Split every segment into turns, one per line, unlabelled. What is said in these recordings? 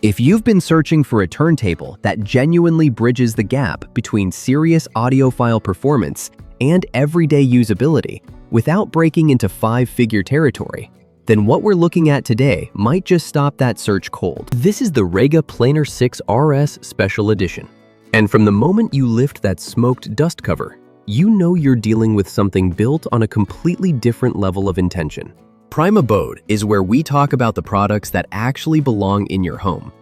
If you've been searching for a turntable that genuinely bridges the gap between serious audiophile performance and everyday usability without breaking into five-figure territory, then what we're looking at today might just stop that search cold. This is the Rega Planar 6 RS Special Edition. And from the moment you lift that smoked dust cover, you know you're dealing with something built on a completely different level of intention. Prime Abode is where we talk about the products that actually belong in your home,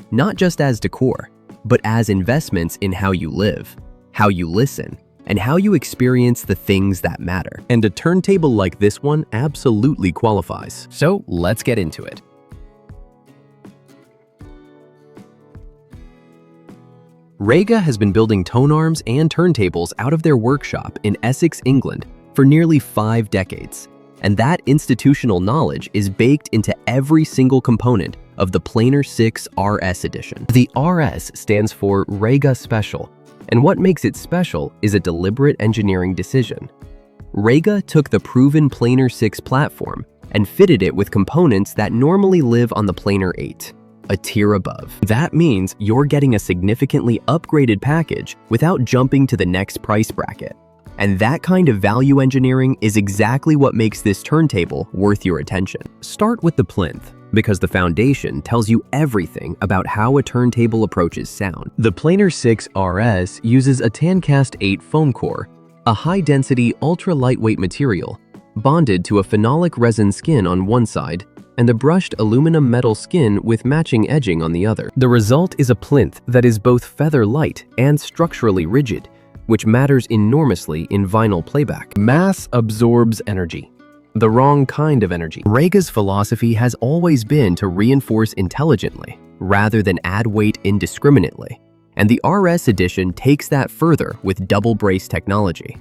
not just as decor, but as investments in how you live, how you listen, and how you experience the things that matter. And a turntable like this one absolutely qualifies. So let's get into it. Rega has been building tonearms and turntables out of their workshop in Essex, England for nearly 5 decades. And that institutional knowledge is baked into every single component of the Planar 6 RS edition. The RS stands for Rega Special, and what makes it special is a deliberate engineering decision. Rega took the proven Planar 6 platform and fitted it with components that normally live on the Planar 8, a tier above. That means you're getting a significantly upgraded package without jumping to the next price bracket. And that kind of value engineering is exactly what makes this turntable worth your attention. Start with the plinth, because the foundation tells you everything about how a turntable approaches sound. The Planar 6 RS uses a Tancast 8 foam core, a high-density, ultra-lightweight material, bonded to a phenolic resin skin on one side, and a brushed aluminum metal skin with matching edging on the other. The result is a plinth that is both feather-light and structurally rigid, which matters enormously in vinyl playback. Mass absorbs energy. The wrong kind of energy. Rega's philosophy has always been to reinforce intelligently, rather than add weight indiscriminately. And the RS edition takes that further with double brace technology.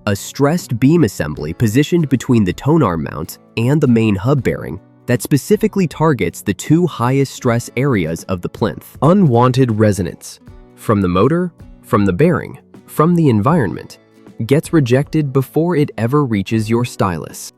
A stressed beam assembly positioned between the tonearm mount and the main hub bearing that specifically targets the 2 highest stress areas of the plinth. Unwanted resonance from the motor, from the bearing, from the environment, gets rejected before it ever reaches your stylus.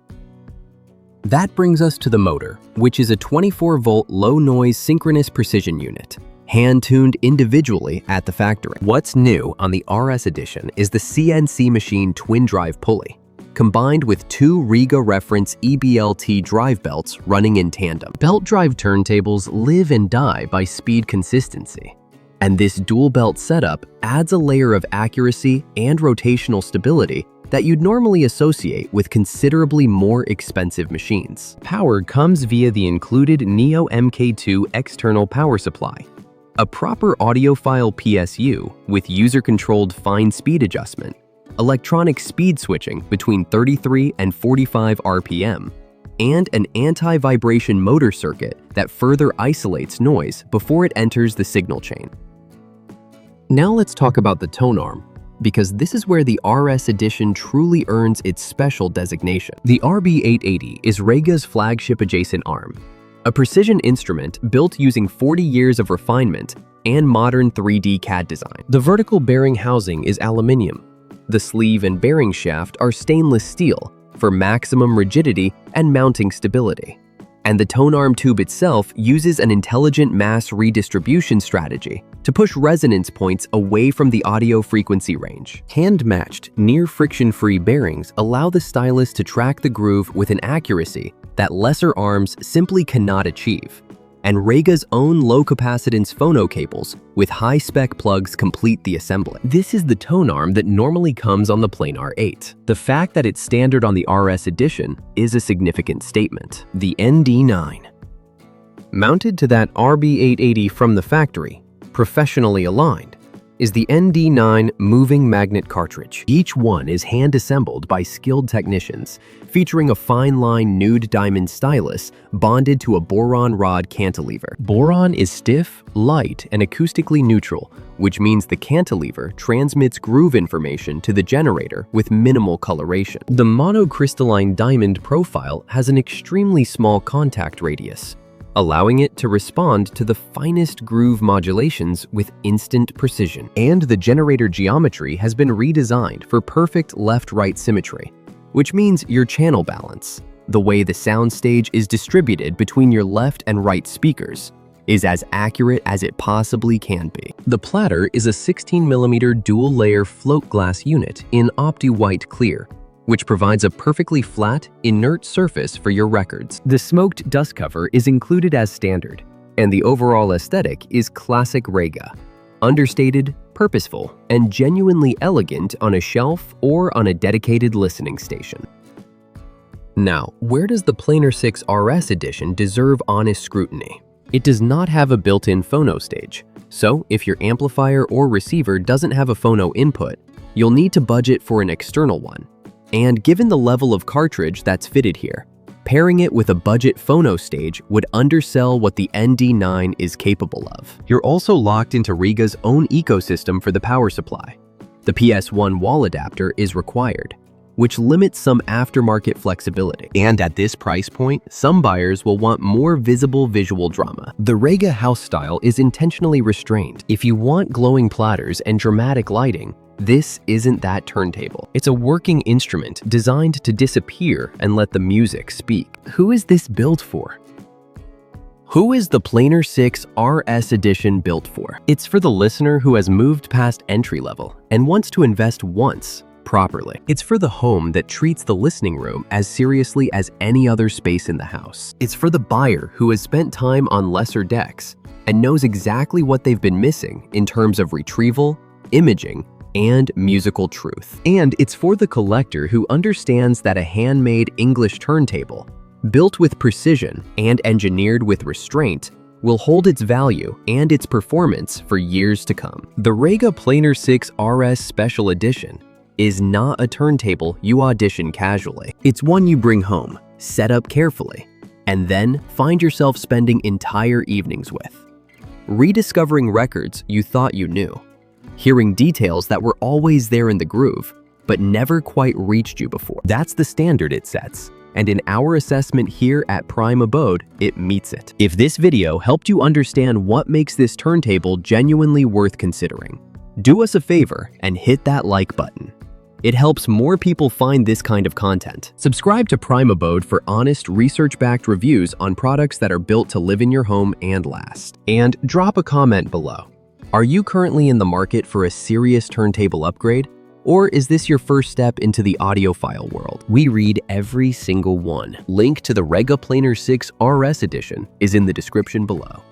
That brings us to the motor, which is a 24-volt low-noise synchronous precision unit, hand-tuned individually at the factory. What's new on the RS edition is the CNC machine twin-drive pulley, combined with 2 Rega reference EBLT drive belts running in tandem. Belt drive turntables live and die by speed consistency. And this dual belt setup adds a layer of accuracy and rotational stability that you'd normally associate with considerably more expensive machines. Power comes via the included Neo MK2 external power supply, a proper audiophile PSU with user-controlled fine speed adjustment, electronic speed switching between 33 and 45 RPM, and an anti-vibration motor circuit that further isolates noise before it enters the signal chain. Now let's talk about the tonearm, because this is where the RS edition truly earns its special designation. The RB880 is Rega's flagship adjacent arm, a precision instrument built using 40 years of refinement and modern 3D CAD design. The vertical bearing housing is aluminum. The sleeve and bearing shaft are stainless steel for maximum rigidity and mounting stability. And the tonearm tube itself uses an intelligent mass redistribution strategy to push resonance points away from the audio frequency range. Hand-matched, near-friction-free bearings allow the stylus to track the groove with an accuracy that lesser arms simply cannot achieve. And Rega's own low-capacitance phono cables with high-spec plugs complete the assembly. This is the tonearm that normally comes on the Planar 8. The fact that it's standard on the RS edition is a significant statement. The ND9. Mounted to that RB880 from the factory, professionally aligned, is the ND9 moving magnet cartridge. Each one is hand-assembled by skilled technicians, featuring a fine-line nude diamond stylus bonded to a boron rod cantilever. Boron is stiff, light, and acoustically neutral, which means the cantilever transmits groove information to the generator with minimal coloration. The monocrystalline diamond profile has an extremely small contact radius, allowing it to respond to the finest groove modulations with instant precision. And the generator geometry has been redesigned for perfect left-right symmetry, which means your channel balance, the way the soundstage is distributed between your left and right speakers, is as accurate as it possibly can be. The platter is a 16mm dual-layer float glass unit in Opti-White Clear, which provides a perfectly flat, inert surface for your records. The smoked dust cover is included as standard, and the overall aesthetic is classic Rega. Understated, purposeful, and genuinely elegant on a shelf or on a dedicated listening station. Now, where does the Planar 6 RS edition deserve honest scrutiny? It does not have a built-in phono stage, so if your amplifier or receiver doesn't have a phono input, you'll need to budget for an external one. And given the level of cartridge that's fitted here, pairing it with a budget phono stage would undersell what the ND9 is capable of. You're also locked into Rega's own ecosystem for the power supply. The PS1 wall adapter is required, which limits some aftermarket flexibility. And at this price point, some buyers will want more visible visual drama. The Rega house style is intentionally restrained. If you want glowing platters and dramatic lighting, this isn't that turntable. It's a working instrument designed to disappear and let the music speak. Who is this built for? Who is the Planar 6 RS edition built for? It's for the listener who has moved past entry level and wants to invest once, properly. It's for the home that treats the listening room as seriously as any other space in the house. It's for the buyer who has spent time on lesser decks and knows exactly what they've been missing in terms of retrieval, imaging, and musical truth. And it's for the collector who understands that a handmade English turntable, built with precision and engineered with restraint, will hold its value and its performance for years to come. The Rega Planar 6 RS Special Edition is not a turntable you audition casually. It's one you bring home, set up carefully, and then find yourself spending entire evenings with. Rediscovering records you thought you knew. Hearing details that were always there in the groove, but never quite reached you before. That's the standard it sets, and in our assessment here at Prime Abode, it meets it. If this video helped you understand what makes this turntable genuinely worth considering, do us a favor and hit that like button. It helps more people find this kind of content. Subscribe to Prime Abode for honest, research-backed reviews on products that are built to live in your home and last. And drop a comment below. Are you currently in the market for a serious turntable upgrade? Or is this your first step into the audiophile world? We read every single one. Link to the Rega Planar 6 RS edition is in the description below.